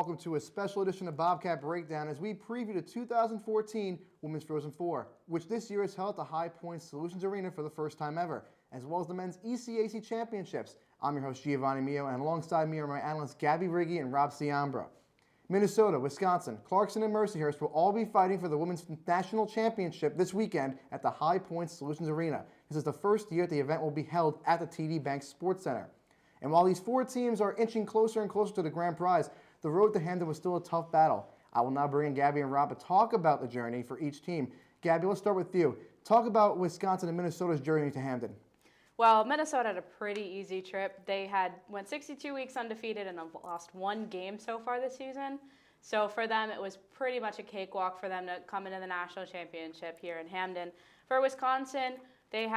welcome to a special edition of Bobcat Breakdown as we preview the 2014 Women's Frozen Four, which this year is held at the High Point Solutions Arena for the first time ever, as well as the men's ECAC championships. I'm your host, Giovanni Mio, and alongside me are my analysts Gabbi, Riggi, and Rob Ciambra. Minnesota, Wisconsin, Clarkson, and Mercyhurst will all be fighting for the Women's National Championship this weekend at the High Point Solutions Arena. This is the first year the event will be held at the TD Bank Sports Center. And while these four teams are inching closer and closer to the grand prize, the road to Hampden was still a tough battle. I will now bring in Gabbi and Rob to talk about the journey for each team. Gabbi, let's start with you. Talk about Wisconsin and Minnesota's journey to Hampden. Well, Minnesota had a pretty easy trip. They went 62 weeks undefeated and have lost one game so far this season. So for them, it was pretty much a cakewalk for them to come into the national championship here in Hampden. For Wisconsin, they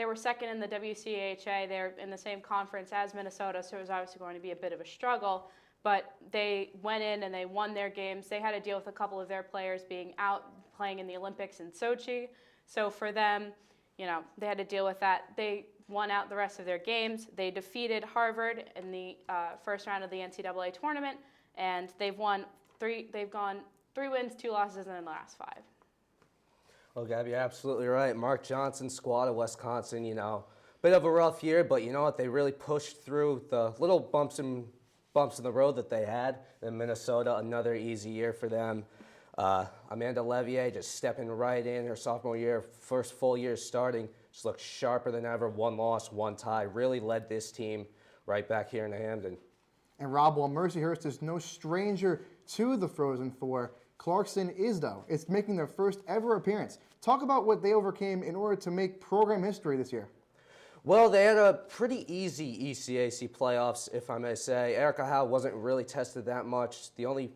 were second in the WCHA. They're in the same conference as Minnesota, so it was obviously going to be a bit of a struggle. But they went in and they won their games. They had to deal with a couple of their players being out playing in the Olympics in Sochi. So for them, they had to deal with that. They won out the rest of their games. They defeated Harvard in the first round of the NCAA tournament, and they've gone 3 wins, 2 losses in the last 5. Well, Gabby, you're absolutely right. Mark Johnson's squad of Wisconsin, bit of a rough year, but you know what? They really pushed through the little bumps in the road that they had. In Minnesota, another easy year for them. Amanda Levier just stepping right in her sophomore year, first full year starting, just looked sharper than ever. 1 loss, 1 tie, really led this team right back here in Hampden. And Rob, while Mercyhurst is no stranger to the Frozen Four, Clarkson is, though. It's making their first ever appearance. Talk about what they overcame in order to make program history this year. Well, they had a pretty easy ECAC playoffs, if I may say. Erica Howe wasn't really tested that much. The only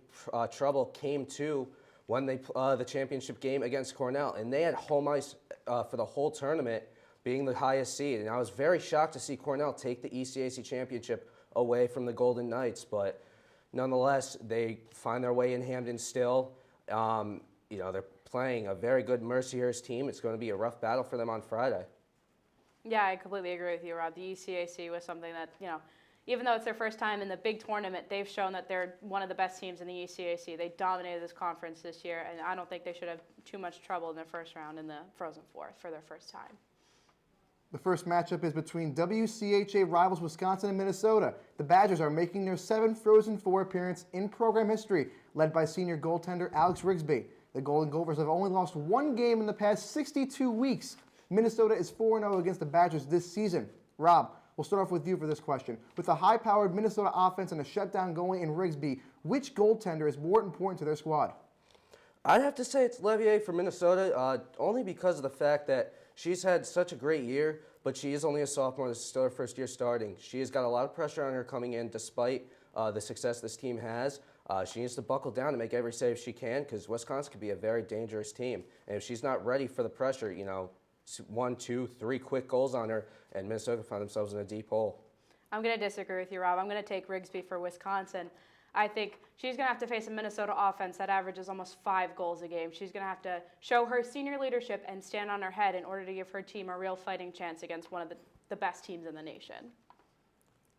trouble came to when they the championship game against Cornell, and they had home ice for the whole tournament, being the highest seed. And I was very shocked to see Cornell take the ECAC championship away from the Golden Knights, but nonetheless, they find their way in Hampden still. They're playing a very good Mercyhurst team. It's going to be a rough battle for them on Friday. Yeah, I completely agree with you, Rob. The ECAC was something that, even though it's their first time in the big tournament, they've shown that they're one of the best teams in the ECAC. They dominated this conference this year, and I don't think they should have too much trouble in their first round in the Frozen Four for their first time. The first matchup is between WCHA rivals Wisconsin and Minnesota. The Badgers are making their 7th Frozen Four appearance in program history, led by senior goaltender Alex Rigsby. The Golden Gophers have only lost 1 game in the past 62 weeks. Minnesota is 4-0 against the Badgers this season. Rob, we'll start off with you for this question. With a high-powered Minnesota offense and a shutdown going in Rigsby, which goaltender is more important to their squad? I'd have to say it's Levier for Minnesota, only because of the fact that she's had such a great year, but she is only a sophomore. This is still her first year starting. She has got a lot of pressure on her coming in despite the success this team has. She needs to buckle down and make every save she can because Wisconsin could be a very dangerous team. And if she's not ready for the pressure, 1, 2, 3 quick goals on her, and Minnesota find themselves in a deep hole. I'm going to disagree with you, Rob. I'm going to take Rigsby for Wisconsin. I think she's going to have to face a Minnesota offense that averages almost 5 goals a game. She's going to have to show her senior leadership and stand on her head in order to give her team a real fighting chance against one of the best teams in the nation.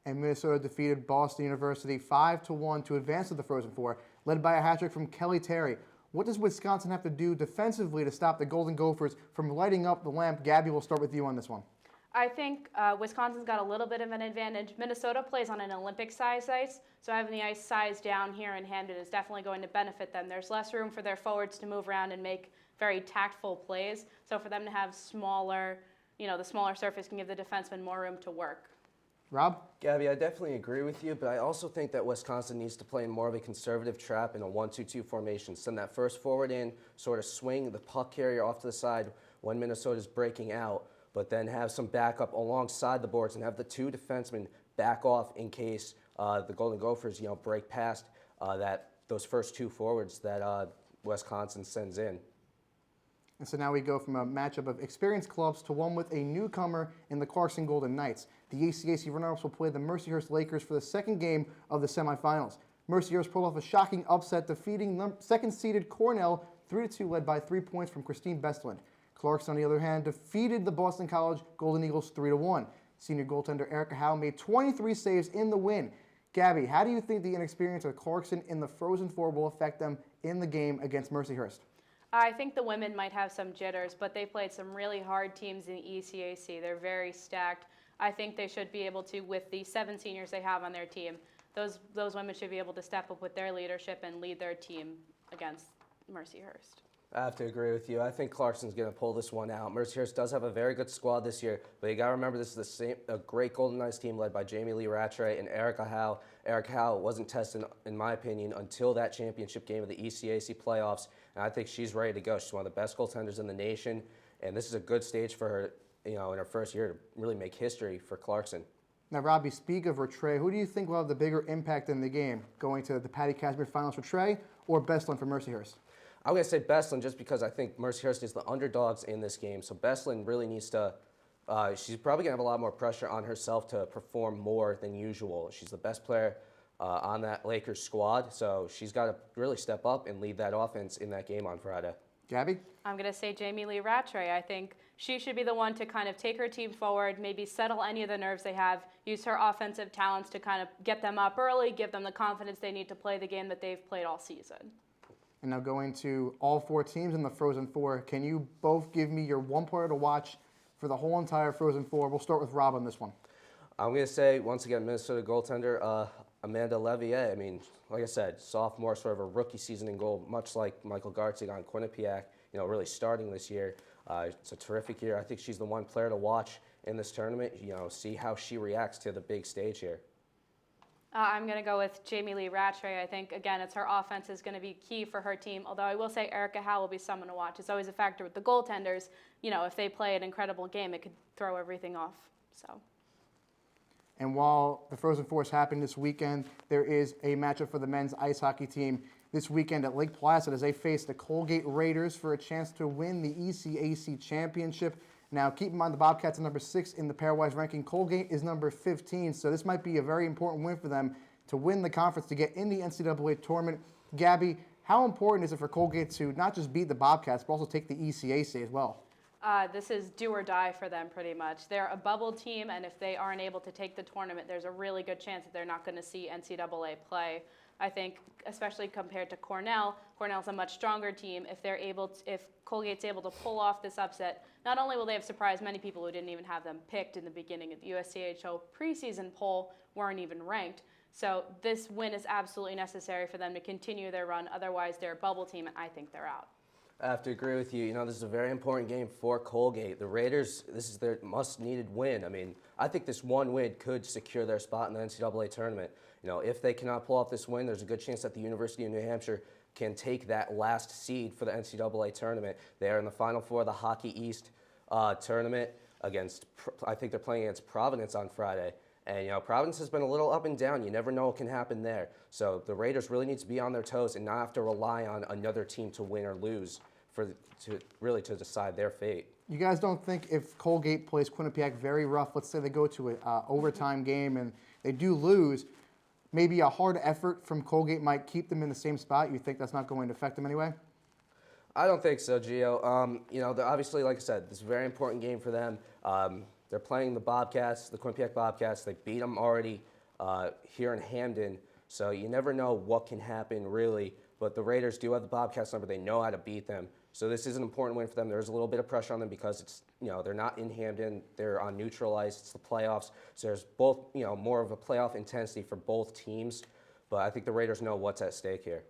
And Minnesota defeated Boston University 5-1 to advance to the Frozen Four, led by a hat-trick from Kelly Terry. What does Wisconsin have to do defensively to stop the Golden Gophers from lighting up the lamp? Gabbi, we'll start with you on this one. I think Wisconsin's got a little bit of an advantage. Minnesota plays on an Olympic-sized ice, so having the ice sized down here in Hampden is definitely going to benefit them. There's less room for their forwards to move around and make very tactful plays, so for them to have smaller, the smaller surface can give the defensemen more room to work. Rob? Gabby, I definitely agree with you, but I also think that Wisconsin needs to play in more of a conservative trap in a 1-2-2 formation. Send that first forward in, sort of swing the puck carrier off to the side when Minnesota's breaking out, but then have some backup alongside the boards and have the 2 defensemen back off in case the Golden Gophers, break past those first 2 forwards that Wisconsin sends in. And so now we go from a matchup of experienced clubs to one with a newcomer in the Clarkson Golden Knights. The ECAC runners will play the Mercyhurst Lakers for the 2nd game of the semifinals. Mercyhurst pulled off a shocking upset, defeating 2nd-seeded Cornell 3-2, led by 3 points from Christine Bestland. Clarkson, on the other hand, defeated the Boston College Golden Eagles 3-1. Senior goaltender Erica Howe made 23 saves in the win. Gabby, how do you think the inexperience of Clarkson in the Frozen Four will affect them in the game against Mercyhurst? I think the women might have some jitters, but they played some really hard teams in the ECAC. They're very stacked. I think they should be able to, with the 7 seniors they have on their team, those women should be able to step up with their leadership and lead their team against Mercyhurst. I have to agree with you. I think Clarkson's going to pull this one out. Mercyhurst does have a very good squad this year, but you got to remember this is a great Golden Knights team led by Jamie Lee Rattray and Erica Howe. Erica Howe wasn't tested, in my opinion, until that championship game of the ECAC playoffs, and I think she's ready to go. She's one of the best goaltenders in the nation, and this is a good stage for her, in her first year to really make history for Clarkson. Now, Robbie, speak of Rattray. Who do you think will have the bigger impact in the game, going to the Patty Kazmir Finals for Rattray or Bestlin for Mercyhurst? I'm going to say Bestlin just because I think Mercyhurst is the underdogs in this game. So Bestlin really needs to, she's probably going to have a lot more pressure on herself to perform more than usual. She's the best player on that Lakers squad. So she's got to really step up and lead that offense in that game on Friday. Gabby? I'm going to say Jamie Lee Rattray. I think she should be the one to kind of take her team forward, maybe settle any of the nerves they have, use her offensive talents to kind of get them up early, give them the confidence they need to play the game that they've played all season. And now going to all 4 teams in the Frozen Four, can you both give me your one player to watch for the whole entire Frozen Four? We'll start with Rob on this one. I'm going to say, once again, Minnesota goaltender Amanda Levier. I mean, like I said, sophomore, sort of a rookie season in goal, much like Michael Gartzig on Quinnipiac, really starting this year. It's a terrific year. I think she's the one player to watch in this tournament, see how she reacts to the big stage here. I'm going to go with Jamie Lee Rattray. I think, again, it's her offense is going to be key for her team, although I will say Erica Howe will be someone to watch. It's always a factor with the goaltenders. If they play an incredible game, it could throw everything off. And while the Frozen Fours happen this weekend, there is a matchup for the men's ice hockey team this weekend at Lake Placid as they face the Colgate Raiders for a chance to win the ECAC championship. Now, keep in mind the Bobcats are number 6 in the pairwise ranking. Colgate is number 15, so this might be a very important win for them to win the conference to get in the NCAA tournament. Gabby, how important is it for Colgate to not just beat the Bobcats, but also take the ECAC as well? This is do or die for them pretty much. They're a bubble team, and if they aren't able to take the tournament, there's a really good chance that they're not going to see NCAA play. I think, especially compared to Cornell, Cornell's a much stronger team. If Colgate's able to pull off this upset, not only will they have surprised many people who didn't even have them picked in the beginning of the USCHO preseason poll, weren't even ranked. So this win is absolutely necessary for them to continue their run. Otherwise, they're a bubble team, and I think they're out. I have to agree with you. This is a very important game for Colgate. The Raiders, this is their must-needed win. I mean, I think this one win could secure their spot in the NCAA tournament. If they cannot pull off this win, there's a good chance that the University of New Hampshire can take that last seed for the NCAA tournament. They are in the Final Four of the Hockey East tournament against, I think they're playing against Providence on Friday. And, Providence has been a little up and down. You never know what can happen there. So the Raiders really need to be on their toes and not have to rely on another team to win or lose to decide their fate. You guys don't think if Colgate plays Quinnipiac very rough, let's say they go to an overtime game and they do lose, maybe a hard effort from Colgate might keep them in the same spot? You think that's not going to affect them anyway? I don't think so, Gio. Obviously, like I said, this is a very important game for them. They're playing the Bobcats, the Quinnipiac Bobcats. They beat them already here in Hamden, so you never know what can happen, really. But the Raiders do have the Bobcats number. They know how to beat them. So this is an important win for them. There's a little bit of pressure on them because it's, they're not in Hamden. They're on neutral ice. It's the playoffs. So there's both, more of a playoff intensity for both teams. But I think the Raiders know what's at stake here.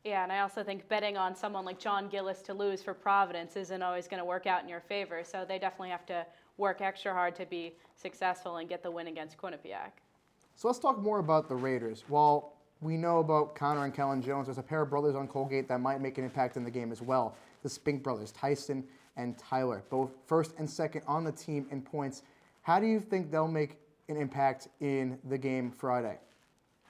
Yeah, and I also think betting on someone like John Gillis to lose for Providence isn't always going to work out in your favor. So they definitely have to work extra hard to be successful and get the win against Quinnipiac. So let's talk more about the Raiders. While we know about Connor and Kellen Jones, there's a pair of brothers on Colgate that might make an impact in the game as well. The Spink brothers, Tyson and Tyler, both first and second on the team in points. How do you think they'll make an impact in the game Friday?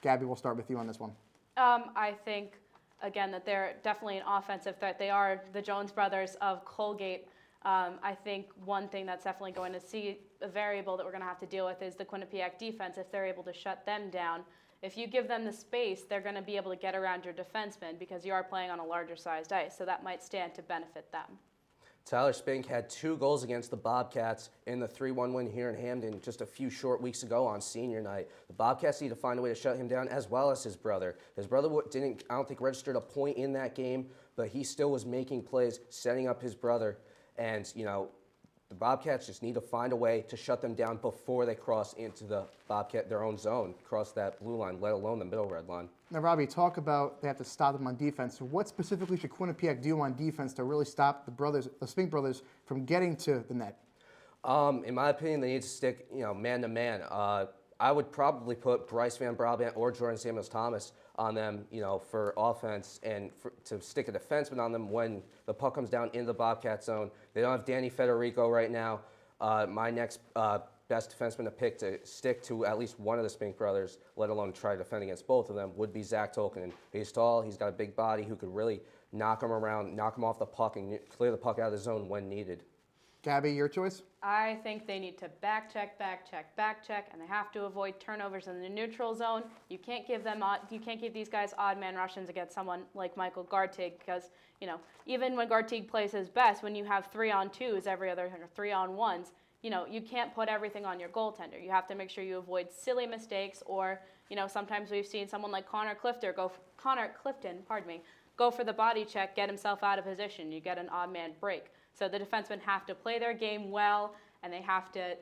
Gabby, we'll start with you on this one. I think, again, that they're definitely an offensive threat. They are the Jones brothers of Colgate. I think one thing that's definitely going to see a variable that we're going to have to deal with is the Quinnipiac defense. If they're able to shut them down, if you give them the space, they're going to be able to get around your defensemen because you are playing on a larger sized ice. So that might stand to benefit them. Tyler Spink had 2 goals against the Bobcats in the 3-1 win here in Hamden just a few short weeks ago on senior night. The Bobcats need to find a way to shut him down, as well as his brother. His brother didn't, I don't think, registered a point in that game, but he still was making plays, setting up his brother. And, the Bobcats just need to find a way to shut them down before they cross into their own zone, cross that blue line, let alone the middle red line. Now, Robbie, talk about they have to stop them on defense. What specifically should Quinnipiac do on defense to really stop the Spink brothers from getting to the net? In my opinion, they need to stick, man to man. I would probably put Bryce Van Brabant or Jordan Samuels-Thomas on them, for offense and to stick a defenseman on them when the puck comes down into the Bobcat zone. They don't have Danny Federico right now. My next best defenseman to pick to stick to at least one of the Spink brothers, let alone try to defend against both of them, would be Zach Tolkien. He's tall, he's got a big body who could really knock him around, knock him off the puck, and clear the puck out of the zone when needed. Gabbi, your choice? I think they need to back check, and they have to avoid turnovers in the neutral zone. You can't give these guys odd man Russians against someone like Michael Gartig because, even when Gartig plays his best, when you have 3-on-2s every other, or 3-on-1s, you can't put everything on your goaltender. You have to make sure you avoid silly mistakes or, sometimes we've seen someone like Connor Clifton, go for the body check, get himself out of position. You get an odd man break. So the defensemen have to play their game well, and they have to,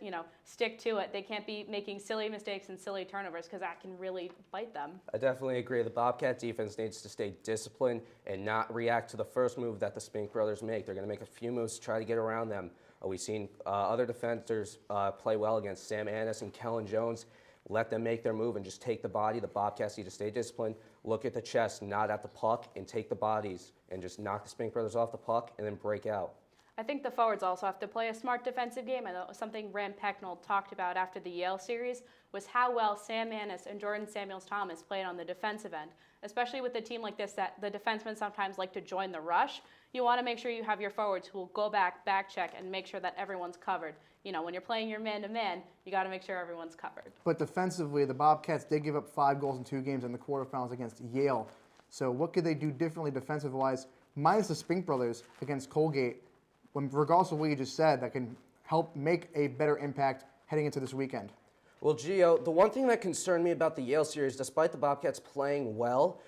stick to it. They can't be making silly mistakes and silly turnovers because that can really bite them. I definitely agree. The Bobcat defense needs to stay disciplined and not react to the first move that the Spink brothers make. They're going to make a few moves to try to get around them. We've seen other defenders play well against Sam Annis and Kellen Jones. Let them make their move and just take the body. The Bobcats need to stay disciplined, look at the chest, not at the puck, and take the bodies and just knock the Spink brothers off the puck and then break out. I think the forwards also have to play a smart defensive game. I know something Rand Pecknold talked about after the Yale series was how well Sam Annis and Jordan Samuels-Thomas played on the defensive end, especially with a team like this that the defensemen sometimes like to join the rush. You want to make sure you have your forwards who will go back check, and make sure that everyone's covered. When you're playing your man-to-man, you got to make sure everyone's covered. But defensively, the Bobcats did give up 5 goals in 2 games in the quarterfinals against Yale. So what could they do differently defensive-wise, minus the Spink brothers against Colgate, regardless of what you just said, that can help make a better impact heading into this weekend? Well, Gio, the one thing that concerned me about the Yale series, despite the Bobcats playing well,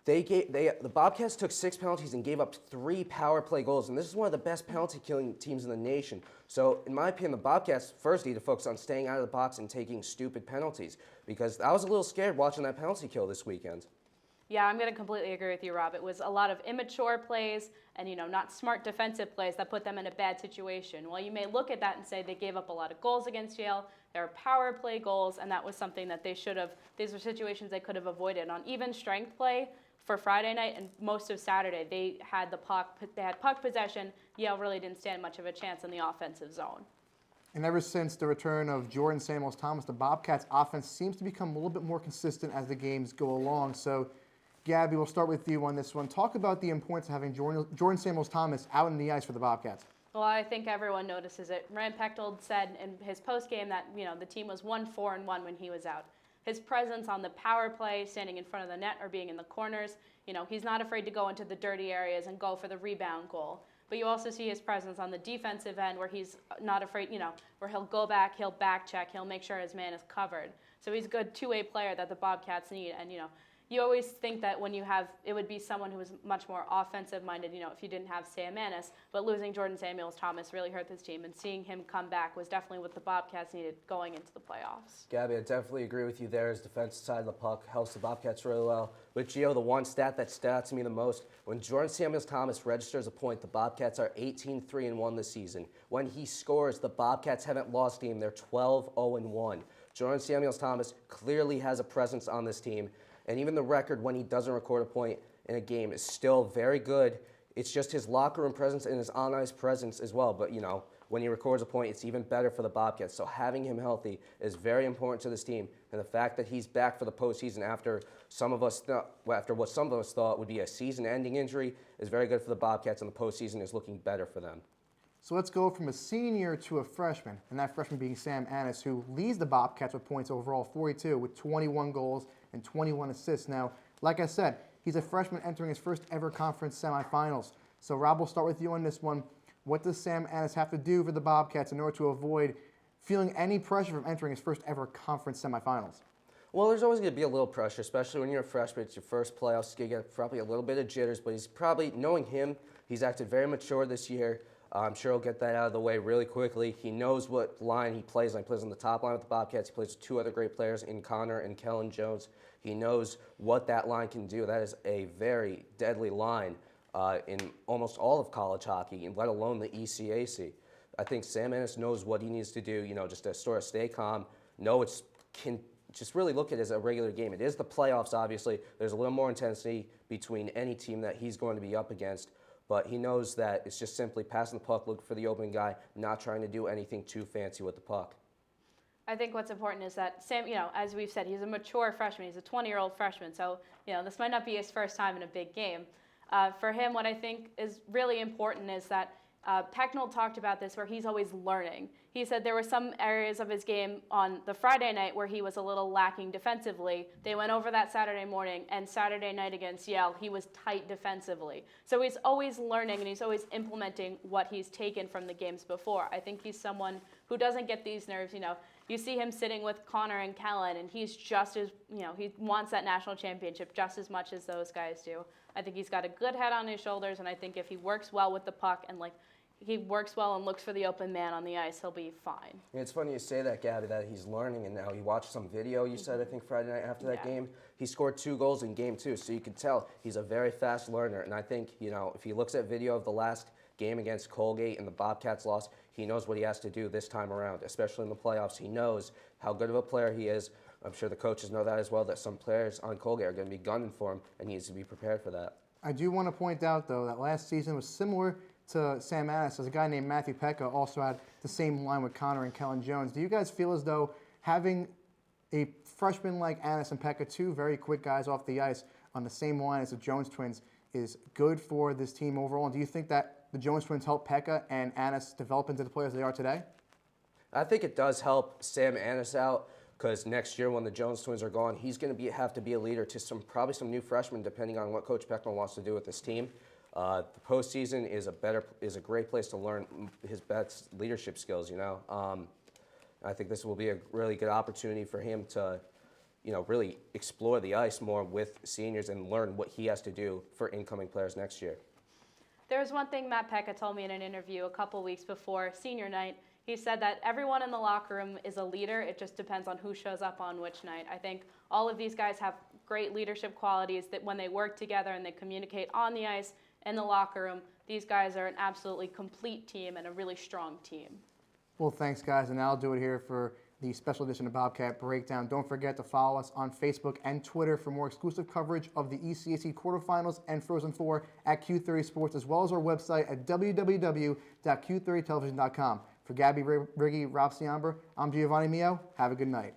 the Bobcats took 6 penalties and gave up 3 power play goals, and this is one of the best penalty-killing teams in the nation. So, in my opinion, the Bobcats first need to focus on staying out of the box and taking stupid penalties, because I was a little scared watching that penalty kill this weekend. Yeah, I'm going to completely agree with you, Rob. It was a lot of immature plays and, not smart defensive plays that put them in a bad situation. While you may look at that and say they gave up a lot of goals against Yale, there are power play goals, and that was something that these were situations they could have avoided. On even strength play for Friday night and most of Saturday, they had puck possession. Yale really didn't stand much of a chance in the offensive zone. And ever since the return of Jordan Samuels-Thomas, the Bobcats' offense seems to become a little bit more consistent as the games go along. So, Gabbi, we'll start with you on this one. Talk about the importance of having Jordan Samuels-Thomas out in the ice for the Bobcats. Well, I think everyone notices it. Rand Pecknold said in his postgame that, the team was 1-4-1 when he was out. His presence on the power play, standing in front of the net or being in the corners, he's not afraid to go into the dirty areas and go for the rebound goal. But you also see his presence on the defensive end where he's not afraid, where he'll go back, he'll back check, he'll make sure his man is covered. So he's a good two-way player that the Bobcats need. And, you always think that it would be someone who was much more offensive-minded, if you didn't have Sam Annis. But losing Jordan Samuels-Thomas really hurt this team, and seeing him come back was definitely what the Bobcats needed going into the playoffs. Gabbi, I definitely agree with you there. His defensive side of the puck helps the Bobcats really well. But, Gio, the one stat that stood out to me the most, when Jordan Samuels-Thomas registers a point, the Bobcats are 18-3-1 this season. When he scores, the Bobcats haven't lost a game. They're 12-0-1. Jordan Samuels-Thomas clearly has a presence on this team. And even the record when he doesn't record a point in a game is still very good. It's just his locker room presence and his on-ice presence as well. But, when he records a point, it's even better for the Bobcats. So having him healthy is very important to this team. And the fact that he's back for the postseason after what some of us thought would be a season-ending injury is very good for the Bobcats, and the postseason is looking better for them. So let's go from a senior to a freshman, and that freshman being Sam Annis, who leads the Bobcats with points overall, 42, with 21 goals and 21 assists. Now, like I said, he's a freshman entering his first ever conference semifinals. So, Rob, we'll start with you on this one. what does Sam Ennis have to do for the Bobcats in order to avoid feeling any pressure from entering his first ever conference semifinals? Well, there's always going to be a little pressure, especially when you're a freshman. It's your first playoffs. You're going to get probably a little bit of jitters, but he's probably, knowing him, he's acted very mature this year. I'm sure he'll get that out of the way really quickly. He knows what line he plays on. He plays on the top line with the Bobcats. He plays with two other great players in Connor and Kellen Jones. He knows what that line can do. That is a very deadly line in almost all of college hockey, let alone the ECAC. I think Sam Ennis knows what he needs to do, just to sort of stay calm, just really look at it as a regular game. It is the playoffs, obviously. There's a little more intensity between any team that he's going to be up against, but he knows that it's just simply passing the puck, looking for the open guy, not trying to do anything too fancy with the puck. I think what's important is that Sam, as we've said, he's a mature freshman. He's a 20-year-old freshman, so, this might not be his first time in a big game. For him, what I think is really important is that Pecknold talked about this, where he's always learning. He said there were some areas of his game on the Friday night where he was a little lacking defensively. They went over that Saturday morning, and Saturday night against Yale, he was tight defensively. So he's always learning, and he's always implementing what he's taken from the games before. I think he's someone who doesn't get these nerves. You see him sitting with Connor and Kellen, and he's just as, he wants that national championship just as much as those guys do. I think he's got a good head on his shoulders, and I think if he works well with the puck and he works well and looks for the open man on the ice, he'll be fine. It's funny you say that, Gabby, that he's learning, and now he watched some video, you said, I think, Friday night after that game. He scored 2 goals in game 2, so you could tell he's a very fast learner. And I think, if he looks at video of the last game against Colgate and the Bobcats lost, he knows what he has to do this time around, especially in the playoffs. He knows how good of a player he is. I'm sure the coaches know that as well, that some players on Colgate are going to be gunning for him, and he needs to be prepared for that. I do want to point out, though, that last season was similar to Sam Ennis, as a guy named Matthew Pekka also had the same line with Connor and Kellen Jones. Do you guys feel as though having a freshman like Ennis and Pekka, two very quick guys off the ice, on the same line as the Jones twins, is good for this team overall? And do you think that the Jones twins help Pekka and Ennis develop into the players they are today? I think it does help Sam Ennis out, because next year when the Jones twins are gone, he's going to have to be a leader to probably some new freshmen, depending on what Coach Pecknold wants to do with this team. The postseason is a great place to learn his best leadership skills. I think this will be a really good opportunity for him to, really explore the ice more with seniors and learn what he has to do for incoming players next year. There was one thing Matt Pekka told me in an interview a couple weeks before senior night. He said that everyone in the locker room is a leader. It just depends on who shows up on which night. I think all of these guys have great leadership qualities that when they work together and they communicate on the ice, in the locker room, these guys are an absolutely complete team and a really strong team. Well, thanks, guys, and I'll do it here for the special edition of Bobcat Breakdown. Don't forget to follow us on Facebook and Twitter for more exclusive coverage of the ECAC quarterfinals and Frozen Four at Q30 Sports, as well as our website at www.q30television.com. For Gabby, Riggi, Rob Ciambra, I'm Giovanni Mio. Have a good night.